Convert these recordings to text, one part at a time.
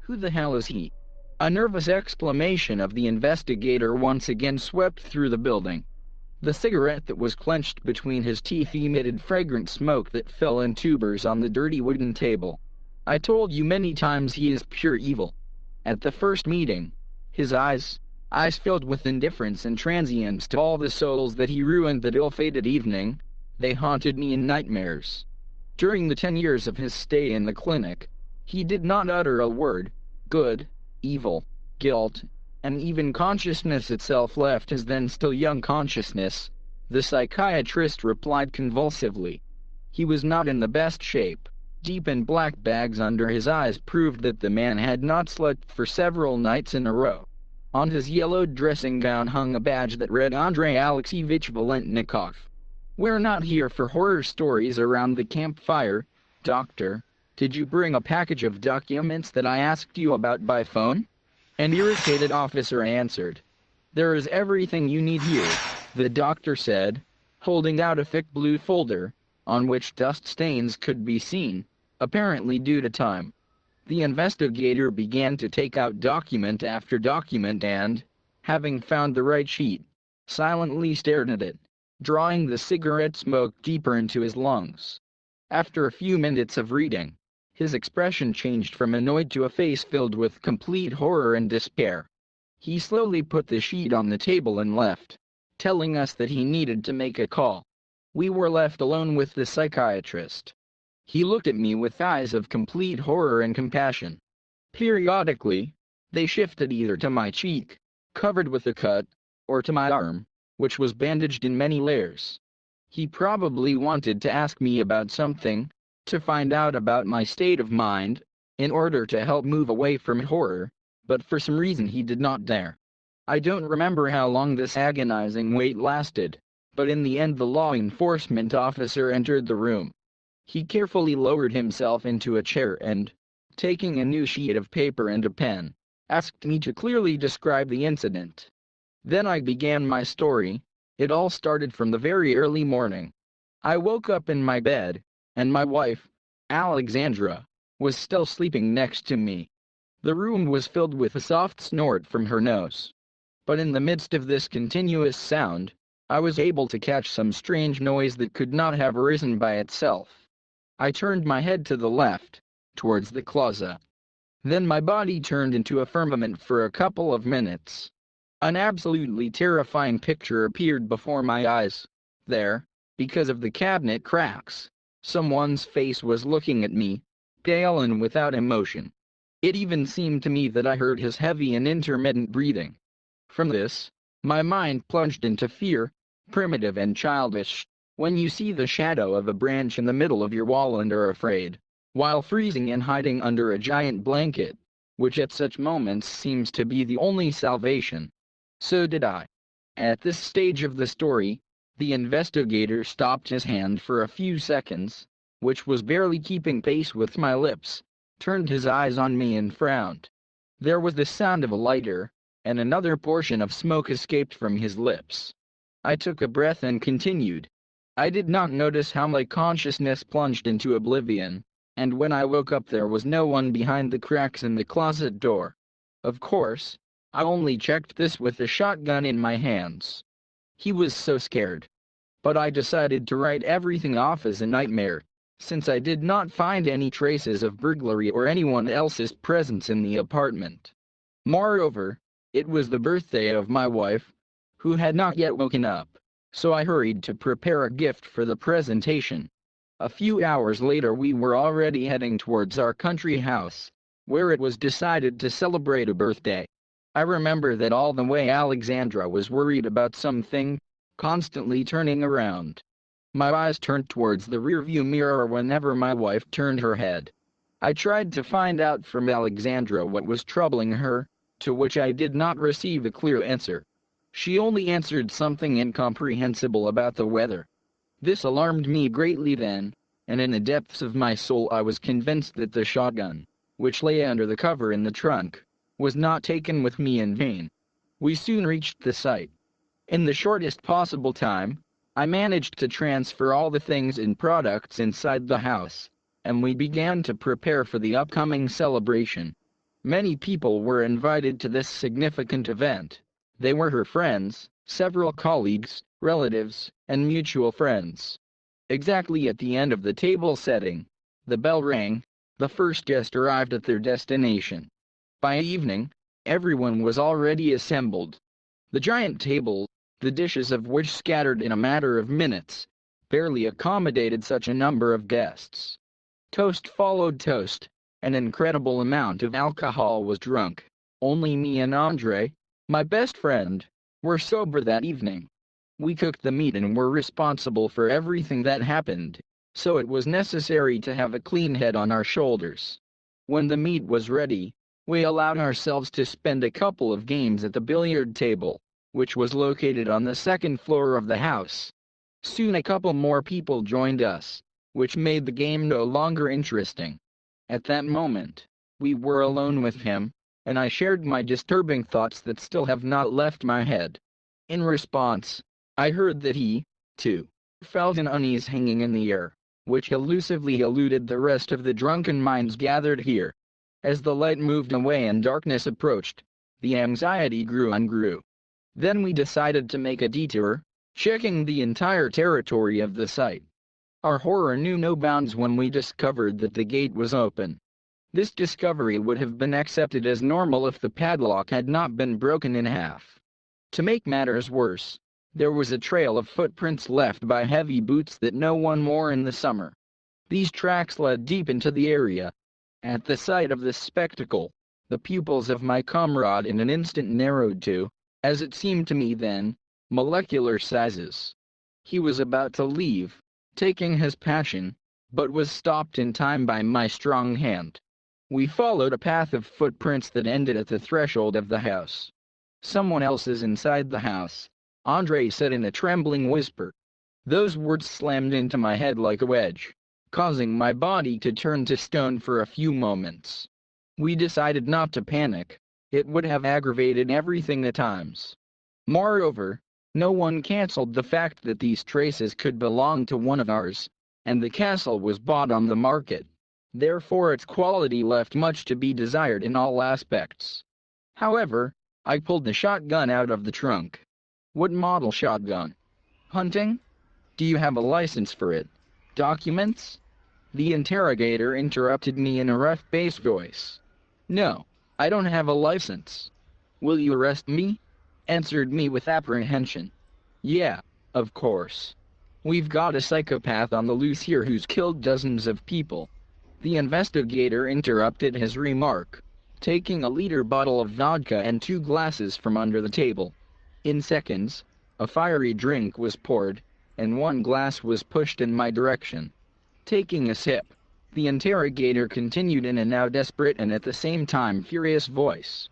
Who the hell is he? A nervous exclamation of the investigator once again swept through the building. The cigarette that was clenched between his teeth emitted fragrant smoke that fell in tubers on the dirty wooden table. I told you many times he is pure evil. At the first meeting, his eyes filled with indifference and transience to all the souls that he ruined that ill-fated evening, they haunted me in nightmares. During the 10 years of his stay in the clinic, he did not utter a word. Good, evil, guilt, and even consciousness itself left his then still young consciousness, the psychiatrist replied convulsively. He was not in the best shape. Deep and black bags under his eyes proved that the man had not slept for several nights in a row. On his yellowed dressing gown hung a badge that read Andrei Alexeyevich Valentnikov. We're not here for horror stories around the campfire, doctor. Did you bring a package of documents that I asked you about by phone? An irritated officer answered. There is everything you need here, the doctor said, holding out a thick blue folder, on which dust stains could be seen, apparently due to time. The investigator began to take out document after document and, having found the right sheet, silently stared at it, drawing the cigarette smoke deeper into his lungs. After a few minutes of reading, his expression changed from annoyed to a face filled with complete horror and despair. He slowly put the sheet on the table and left, telling us that he needed to make a call. We were left alone with the psychiatrist. He looked at me with eyes of complete horror and compassion. Periodically, they shifted either to my cheek, covered with a cut, or to my arm, which was bandaged in many layers. He probably wanted to ask me about something, to find out about my state of mind, in order to help move away from horror, but for some reason he did not dare. I don't remember how long this agonizing wait lasted, but in the end the law enforcement officer entered the room. He carefully lowered himself into a chair and, taking a new sheet of paper and a pen, asked me to clearly describe the incident. Then I began my story. It all started from the very early morning. I woke up in my bed, and my wife, Alexandra, was still sleeping next to me. The room was filled with a soft snort from her nose. But in the midst of this continuous sound, I was able to catch some strange noise that could not have arisen by itself. I turned my head to the left, towards the closet. Then my body turned into a firmament for a couple of minutes. An absolutely terrifying picture appeared before my eyes. There, because of the cabinet cracks, someone's face was looking at me, pale and without emotion. It even seemed to me that I heard his heavy and intermittent breathing. From this, my mind plunged into fear, primitive and childish, when you see the shadow of a branch in the middle of your wall and are afraid, while freezing and hiding under a giant blanket, which at such moments seems to be the only salvation. So did I. At this stage of the story, the investigator stopped his hand for a few seconds, which was barely keeping pace with my lips, turned his eyes on me and frowned. There was the sound of a lighter, and another portion of smoke escaped from his lips. I took a breath and continued. I did not notice how my consciousness plunged into oblivion, and when I woke up there was no one behind the cracks in the closet door. Of course, I only checked this with a shotgun in my hands. He was so scared. But I decided to write everything off as a nightmare, since I did not find any traces of burglary or anyone else's presence in the apartment. Moreover, it was the birthday of my wife, who had not yet woken up, so I hurried to prepare a gift for the presentation. A few hours later we were already heading towards our country house, where it was decided to celebrate a birthday. I remember that all the way Alexandra was worried about something, constantly turning around. My eyes turned towards the rearview mirror whenever my wife turned her head. I tried to find out from Alexandra what was troubling her, to which I did not receive a clear answer. She only answered something incomprehensible about the weather. This alarmed me greatly then, and in the depths of my soul I was convinced that the shotgun, which lay under the cover in the trunk, was not taken with me in vain. We soon reached the site. In the shortest possible time, I managed to transfer all the things and products inside the house, and we began to prepare for the upcoming celebration. Many people were invited to this significant event. They were her friends, several colleagues, relatives, and mutual friends. Exactly at the end of the table setting, the bell rang. The first guest arrived at their destination. By evening, everyone was already assembled. The giant table, the dishes of which scattered in a matter of minutes, barely accommodated such a number of guests. Toast followed toast. An incredible amount of alcohol was drunk. Only me and Andre, my best friend, were sober that evening. We cooked the meat and were responsible for everything that happened, so it was necessary to have a clean head on our shoulders. When the meat was ready, we allowed ourselves to spend a couple of games at the billiard table, which was located on the second floor of the house. Soon a couple more people joined us, which made the game no longer interesting. At that moment, we were alone with him, and I shared my disturbing thoughts that still have not left my head. In response, I heard that he, too, felt an unease hanging in the air, which elusively eluded the rest of the drunken minds gathered here. As the light moved away and darkness approached, the anxiety grew and grew. Then we decided to make a detour, checking the entire territory of the site. Our horror knew no bounds when we discovered that the gate was open. This discovery would have been accepted as normal if the padlock had not been broken in half. To make matters worse, there was a trail of footprints left by heavy boots that no one wore in the summer. These tracks led deep into the area. At the sight of this spectacle, the pupils of my comrade in an instant narrowed to, as it seemed to me then, molecular sizes. He was about to leave, taking his passion, but was stopped in time by my strong hand. We followed a path of footprints that ended at the threshold of the house. "Someone else is inside the house," Andre said in a trembling whisper. Those words slammed into my head like a wedge, causing my body to turn to stone for a few moments. We decided not to panic. It would have aggravated everything at times. Moreover, no one cancelled the fact that these traces could belong to one of ours, and the castle was bought on the market. Therefore its quality left much to be desired in all aspects. However, I pulled the shotgun out of the trunk. "What model shotgun? Hunting? Do you have a license for it? Documents?" The interrogator interrupted me in a rough bass voice. "No, I don't have a license." "Will you arrest me?" answered me with apprehension. "Yeah, of course. We've got a psychopath on the loose here who's killed dozens of people." The investigator interrupted his remark, taking a liter bottle of vodka and 2 glasses from under the table. In seconds, a fiery drink was poured, and 1 glass was pushed in my direction. Taking a sip, the interrogator continued in a now desperate and at the same time furious voice.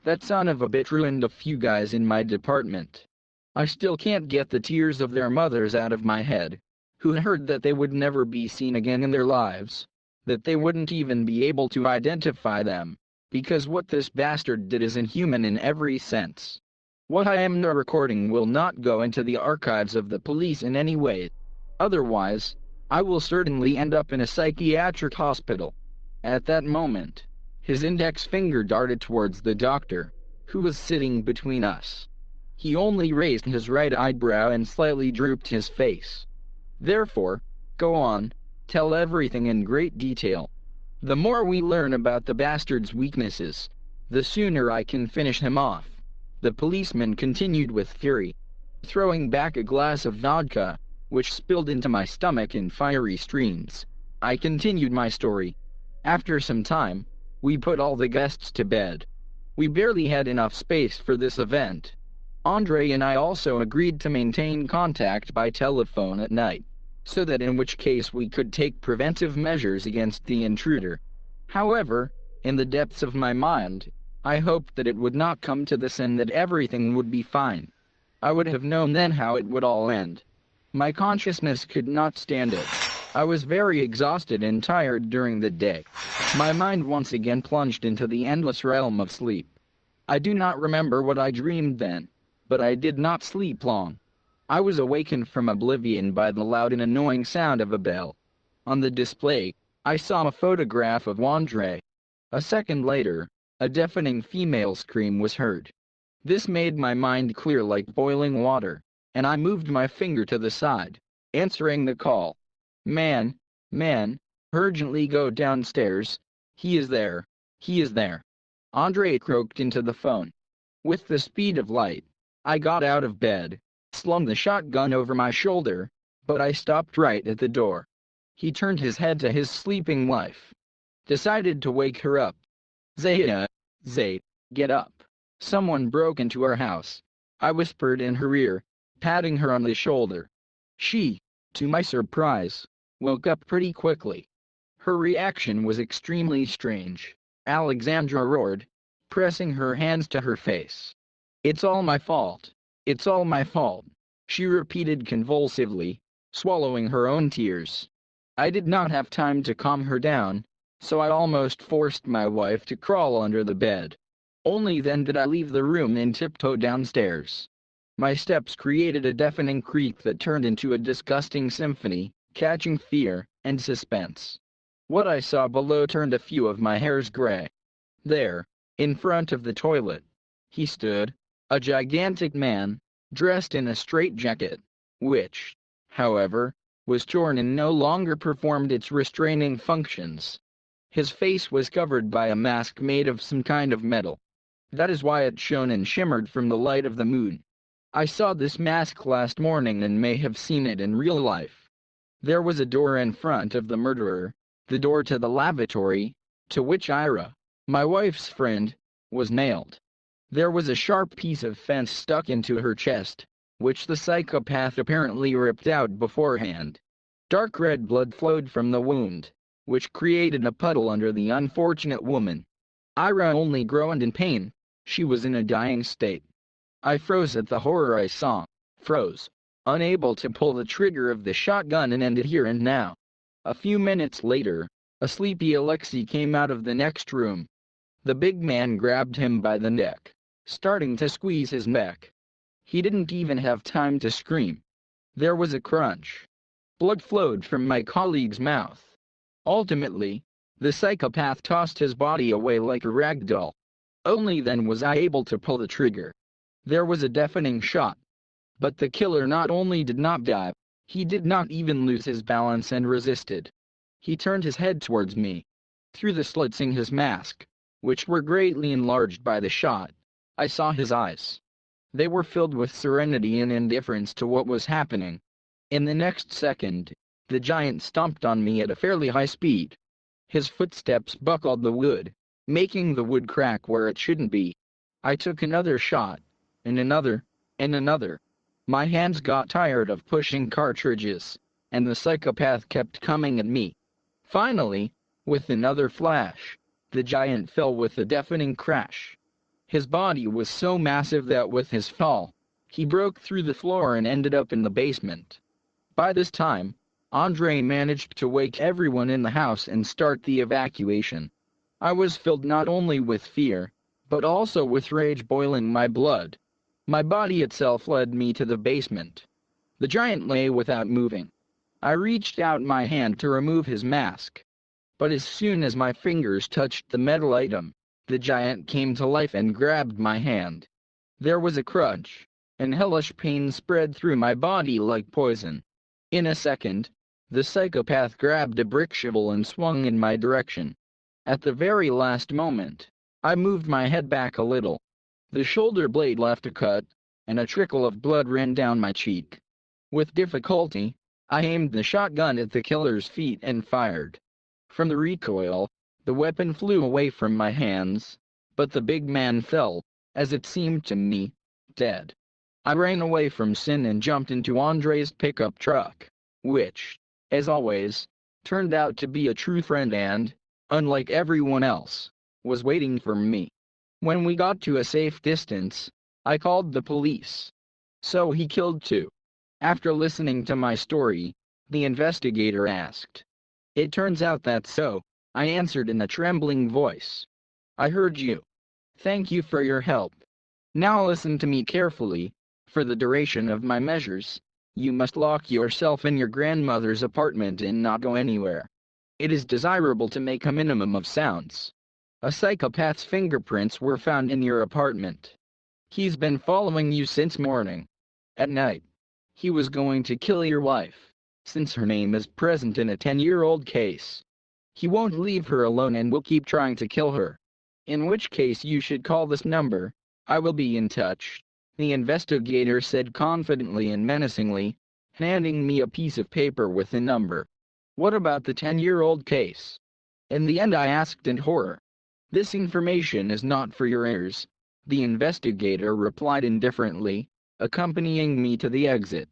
"That son of a bitch ruined a few guys in my department. I still can't get the tears of their mothers out of my head, who heard that they would never be seen again in their lives, that they wouldn't even be able to identify them, because what this bastard did is inhuman in every sense. What I am now recording will not go into the archives of the police in any way. Otherwise, I will certainly end up in a psychiatric hospital." At that moment, his index finger darted towards the doctor, who was sitting between us. He only raised his right eyebrow and slightly drooped his face. "Therefore, go on, tell everything in great detail. The more we learn about the bastard's weaknesses, the sooner I can finish him off," the policeman continued with fury. Throwing back a glass of vodka, which spilled into my stomach in fiery streams, I continued my story. After some time, we put all the guests to bed. We barely had enough space for this event. Andre and I also agreed to maintain contact by telephone at night, so that in which case we could take preventive measures against the intruder. However, in the depths of my mind, I hoped that it would not come to this and that everything would be fine. I would have known then how it would all end. My consciousness could not stand it. I was very exhausted and tired during the day. My mind once again plunged into the endless realm of sleep. I do not remember what I dreamed then, but I did not sleep long. I was awakened from oblivion by the loud and annoying sound of a bell. On the display, I saw a photograph of Andre. A second later, A deafening female scream was heard. This made my mind clear like boiling water, and I moved my finger to the side, answering the call. Man, man, urgently go downstairs. He is there. He is there. Andre croaked into the phone. With the speed of light, I got out of bed, slung the shotgun over my shoulder, but I stopped right at the door. He turned his head to his sleeping wife. Decided to wake her up. Zaya, Zay, get up. Someone broke into our house. I whispered in her ear, patting her on the shoulder. She, to my surprise, woke up pretty quickly. Her reaction was extremely strange. Alexandra roared, pressing her hands to her face. It's all my fault. It's all my fault, she repeated convulsively, swallowing her own tears. I did not have time to calm her down, so I almost forced my wife to crawl under the bed. Only then did I leave the room and tiptoe downstairs. My steps created a deafening creak that turned into a disgusting symphony, catching fear and suspense. What I saw below turned a few of my hairs gray. There, in front of the toilet, he stood, a gigantic man, dressed in a straitjacket, which, however, was torn and no longer performed its restraining functions. His face was covered by a mask made of some kind of metal. That is why it shone and shimmered from the light of the moon. I saw this mask last morning and may have seen it in real life. There was a door in front of the murderer, the door to the lavatory, to which Ira, my wife's friend, was nailed. There was a sharp piece of fence stuck into her chest, which the psychopath apparently ripped out beforehand. Dark red blood flowed from the wound, which created a puddle under the unfortunate woman. Ira only groaned in pain. She was in a dying state. I froze at the horror I saw. Froze, unable to pull the trigger of the shotgun and end it here and now. A few minutes later, a sleepy Alexei came out of the next room. The big man grabbed him by the neck, starting to squeeze his neck. He didn't even have time to scream. There was a crunch. Blood flowed from my colleague's mouth. Ultimately, the psychopath tossed his body away like a rag doll. Only then was I able to pull the trigger. There was a deafening shot. But the killer not only did not die, he did not even lose his balance and resisted. He turned his head towards me. Through the slits in his mask, which were greatly enlarged by the shot, I saw his eyes. They were filled with serenity and indifference to what was happening. In the next second, the giant stomped on me at a fairly high speed. His footsteps buckled the wood, making the wood crack where it shouldn't be. I took another shot, and another, and another. My hands got tired of pushing cartridges, and the psychopath kept coming at me. Finally, with another flash, the giant fell with a deafening crash. His body was so massive that with his fall, he broke through the floor and ended up in the basement. By this time, Andre managed to wake everyone in the house and start the evacuation. I was filled not only with fear, but also with rage boiling my blood. My body itself led me to the basement. The giant lay without moving. I reached out my hand to remove his mask. But as soon as my fingers touched the metal item, the giant came to life and grabbed my hand. There was a crunch, and hellish pain spread through my body like poison. In a second, the psychopath grabbed a brick shovel and swung in my direction. At the very last moment, I moved my head back a little. The shoulder blade left a cut, and a trickle of blood ran down my cheek. With difficulty, I aimed the shotgun at the killer's feet and fired. From the recoil, the weapon flew away from my hands, but the big man fell, as it seemed to me, dead. I ran away from Sin and jumped into Andre's pickup truck, which, as always, turned out to be a true friend and, unlike everyone else, was waiting for me. When we got to a safe distance, I called the police. So he killed two. After listening to my story, the investigator asked. It turns out that's so, I answered in a trembling voice. I heard you. Thank you for your help. Now listen to me carefully. For the duration of my measures, you must lock yourself in your grandmother's apartment and not go anywhere. It is desirable to make a minimum of sounds. A psychopath's fingerprints were found in your apartment. He's been following you since morning. At night, he was going to kill your wife, since her name is present in a 10-year-old case. He won't leave her alone and will keep trying to kill her. In which case you should call this number. I will be in touch, the investigator said confidently and menacingly, handing me a piece of paper with the number. What about the 10-year-old case? In the end I asked in horror. This information is not for your ears, the investigator replied indifferently, accompanying me to the exit.